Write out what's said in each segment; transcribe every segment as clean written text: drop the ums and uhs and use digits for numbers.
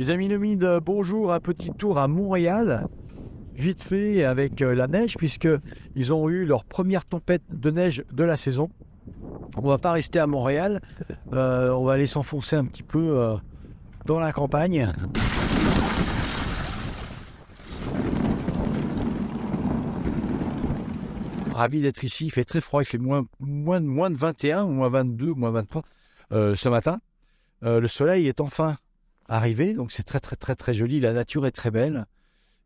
Les amis nomides, bonjour, un petit tour à Montréal, vite fait avec la neige, puisqu'ils ont eu leur première tempête de neige de la saison. On va pas rester à Montréal, on va aller s'enfoncer un petit peu dans la campagne. Ravi d'être ici, il fait très froid, il fait moins de 21, moins 22, moins 23 ce matin. Le soleil est enfin arrivé, donc c'est très joli, la nature est très belle.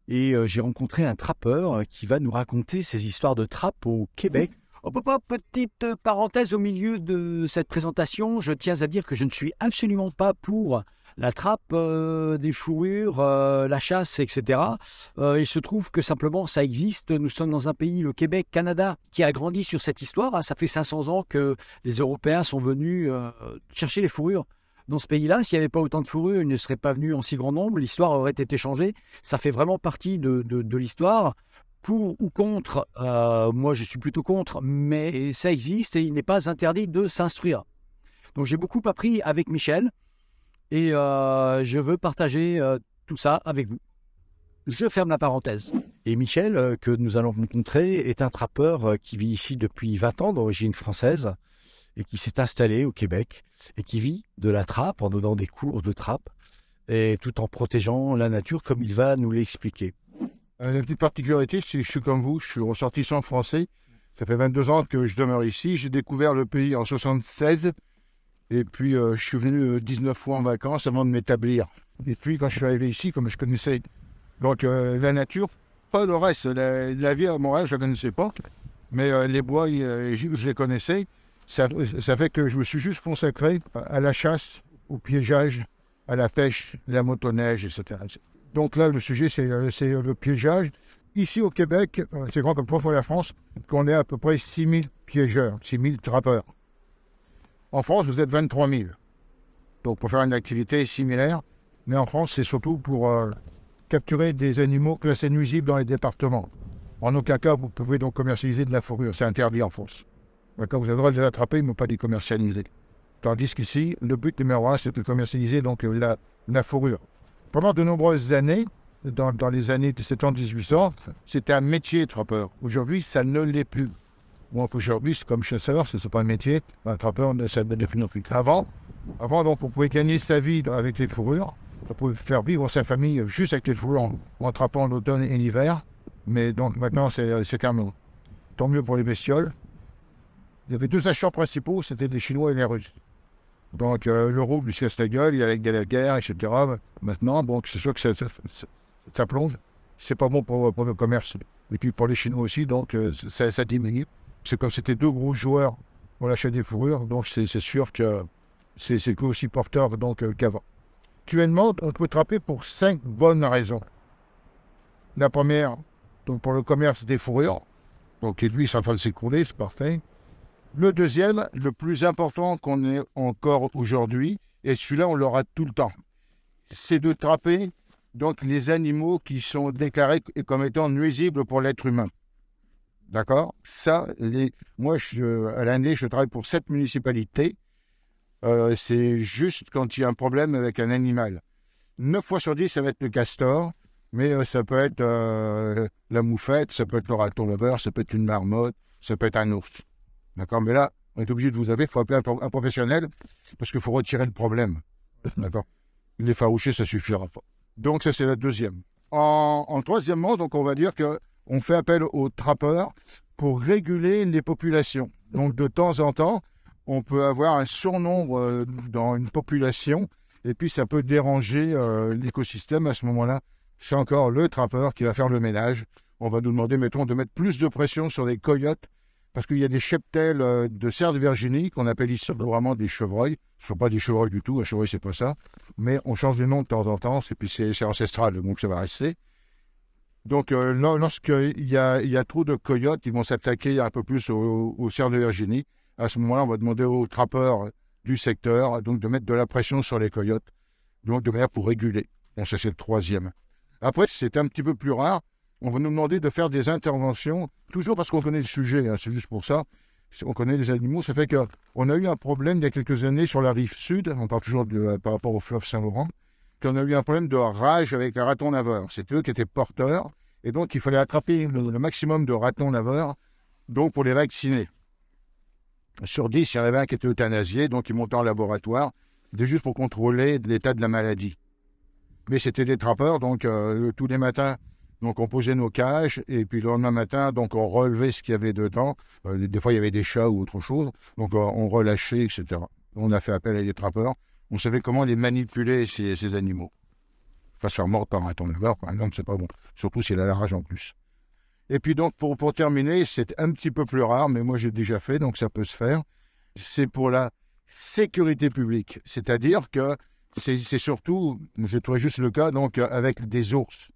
Et j'ai rencontré un trappeur qui va nous raconter ses histoires de trappe au Québec. Hop, hop, hop, petite parenthèse au milieu de cette présentation, je tiens à dire que je ne suis absolument pas pour la trappe, des fourrures, la chasse, etc. Il se trouve que simplement ça existe. Nous sommes dans un pays, le Québec, Canada, qui a grandi sur cette histoire. Ça fait 500 ans que les Européens sont venus chercher les fourrures dans ce pays-là. S'il n'y avait pas autant de fourrures, ils ne seraient pas venus en si grand nombre. L'histoire aurait été changée. Ça fait vraiment partie de l'histoire. Pour ou contre, moi je suis plutôt contre, mais ça existe et il n'est pas interdit de s'instruire. Donc j'ai beaucoup appris avec Michel et je veux partager tout ça avec vous. Je ferme la parenthèse. Et Michel, que nous allons rencontrer, est un trappeur qui vit ici depuis 20 ans, d'origine française, et qui s'est installé au Québec, et qui vit de la trappe en donnant des cours de trappe, et tout en protégeant la nature comme il va nous l'expliquer. La petite particularité, c'est que je suis comme vous, je suis ressortissant français. Ça fait 22 ans que je demeure ici. J'ai découvert le pays en 76. Et puis, je suis venu 19 fois en vacances avant de m'établir. Et puis, quand je suis arrivé ici, comme je connaissais donc la nature, pas le reste. La vie à Montréal, je ne la connaissais pas. Mais les bois, je les connaissais. Ça fait que je me suis juste consacré à la chasse, au piégeage, à la pêche, la motoneige, etc. Donc là, le sujet, c'est le piégeage. Ici, au Québec, c'est grand comme 3 fois la France, qu'on est à peu près 6 000 piégeurs, 6 000 trappeurs. En France, vous êtes 23 000. Donc, pour faire une activité similaire. Mais en France, c'est surtout pour capturer des animaux classés nuisibles dans les départements. En aucun cas, vous pouvez donc commercialiser de la fourrure. C'est interdit en France. D'accord, vous avez le droit de les attraper, mais pas de les commercialiser. Tandis qu'ici, le but numéro 1, c'est de commercialiser donc, la fourrure. Pendant de nombreuses années, dans les années 1700-1800, c'était un métier trappeur. Aujourd'hui, ça ne l'est plus. Bon, aujourd'hui, c'est comme chasseur, ce n'est pas un métier. Un trappeur, ça ne l'est plus non plus. Avant, donc, on pouvait gagner sa vie avec les fourrures. On pouvait faire vivre sa famille juste avec les fourrures en trappant l'automne et l'hiver. Mais donc maintenant, c'est terminé. Tant mieux pour les bestioles. Il y avait 2 acheteurs principaux, c'était les Chinois et les Russes. Donc, l'euro lui casse la gueule, il y a la guerre, etc. Maintenant, bon, c'est sûr que ça plonge. C'est pas bon pour le commerce. Et puis pour les Chinois aussi, donc ça diminue. C'est comme c'était 2 gros joueurs pour l'achat des fourrures, donc c'est sûr que c'est aussi porteur qu'avant. Actuellement, on peut trapper pour 5 bonnes raisons. La première, donc pour le commerce des fourrures. Donc, et lui, c'est en train de s'écrouler, c'est parfait. Le deuxième, le plus important qu'on ait encore aujourd'hui, et celui-là, on l'aura tout le temps, c'est de trapper donc, les animaux qui sont déclarés comme étant nuisibles pour l'être humain. D'accord? Ça, moi, à l'année, je travaille pour 7 municipalités. C'est juste quand il y a un problème avec un animal. 9 fois sur 10, ça va être le castor, mais ça peut être la moufette, ça peut être le raton laveur, ça peut être une marmotte, ça peut être un ours. D'accord, mais là, on est obligé de vous appeler, il faut appeler un professionnel, parce qu'il faut retirer le problème. D'accord. Les faroucher, ça ne suffira pas. Donc, ça, c'est la deuxième. En troisièmement, donc, on va dire qu'on fait appel aux trappeurs pour réguler les populations. Donc, de temps en temps, on peut avoir un surnombre dans une population, et puis ça peut déranger l'écosystème. À ce moment-là, c'est encore le trappeur qui va faire le ménage. On va nous demander, mettons, de mettre plus de pression sur les coyotes, parce qu'il y a des cheptels de cerfs de Virginie qu'on appelle ici vraiment des chevreuils. Ce ne sont pas des chevreuils du tout, un chevreuil c'est pas ça. Mais on change de nom de temps en temps, et puis c'est ancestral, donc ça va rester. Donc lorsqu'il y a trop de coyotes, ils vont s'attaquer un peu plus aux cerfs de Virginie. À ce moment-là, on va demander aux trappeurs du secteur donc, de mettre de la pression sur les coyotes, donc de manière pour réguler. Bon, ça c'est le troisième. Après, c'est un petit peu plus rare. On va nous demander de faire des interventions, toujours parce qu'on connaît le sujet, hein, c'est juste pour ça. On connaît les animaux, ça fait qu'on a eu un problème il y a quelques années sur la rive sud, on parle toujours par rapport au fleuve Saint-Laurent, qu'on a eu un problème de rage avec les ratons laveurs. C'était eux qui étaient porteurs. Et donc, il fallait attraper le maximum de ratons laveurs, donc pour les vacciner. Sur 10, il y en avait un qui était euthanasié, donc ils montaient en laboratoire, c'était juste pour contrôler l'état de la maladie. Mais c'était des trappeurs, donc tous les matins, donc on posait nos cages, et puis le lendemain matin, donc on relevait ce qu'il y avait dedans. Des fois, il y avait des chats ou autre chose, donc on relâchait, etc. On a fait appel à des trappeurs. On savait comment les manipuler, ces animaux. Enfin, se faire mordre par un raton laveur, par exemple, c'est pas bon. Surtout s'il a la rage en plus. Et puis donc, pour terminer, c'est un petit peu plus rare, mais moi j'ai déjà fait, donc ça peut se faire. C'est pour la sécurité publique. C'est-à-dire que c'est surtout, je trouve juste le cas, donc avec des ours.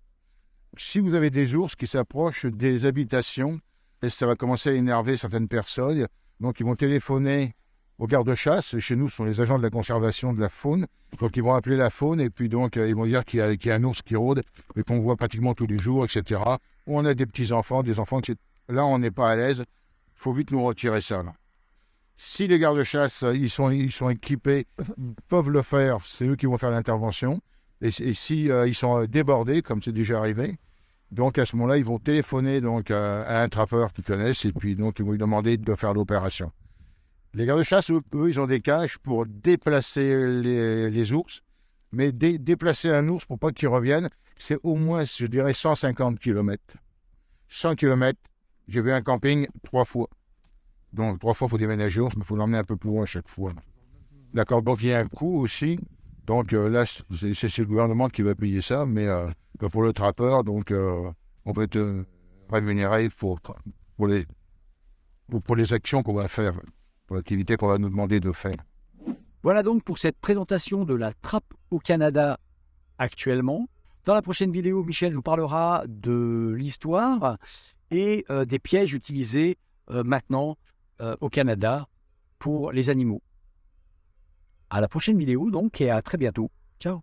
Si vous avez des ours qui s'approchent des habitations, et ça va commencer à énerver certaines personnes, donc ils vont téléphoner aux gardes-chasse. Chez nous, ce sont les agents de la conservation de la faune. Donc, ils vont appeler la faune et puis donc, ils vont dire qu'il y a un ours qui rôde et qu'on voit pratiquement tous les jours, etc. Ou on a des petits-enfants, des enfants qui... Là, on n'est pas à l'aise. Il faut vite nous retirer ça, là. Si les gardes-chasse, ils sont équipés, ils peuvent le faire, c'est eux qui vont faire l'intervention. Et si ils sont débordés, comme c'est déjà arrivé, donc à ce moment-là, ils vont téléphoner donc, à un trappeur qu'ils connaissent et puis donc, ils vont lui demander de faire l'opération. Les gardes-chasse, eux, ils ont des cages pour déplacer les ours. Mais déplacer un ours pour pas qu'il revienne, c'est au moins, je dirais, 150 km. 100 km, j'ai vu un camping 3 fois. Donc, 3 fois, il faut déménager l'ours, mais il faut l'emmener un peu plus loin à chaque fois. D'accord, donc il y a un coût aussi. Donc là, c'est le gouvernement qui va payer ça, mais pour le trappeur, donc on va être rémunéré pour les actions qu'on va faire. Pour l'activité qu'on va nous demander de faire. Voilà donc pour cette présentation de la trappe au Canada actuellement. Dans la prochaine vidéo, Michel nous parlera de l'histoire et des pièges utilisés maintenant au Canada pour les animaux. À la prochaine vidéo donc et à très bientôt. Ciao.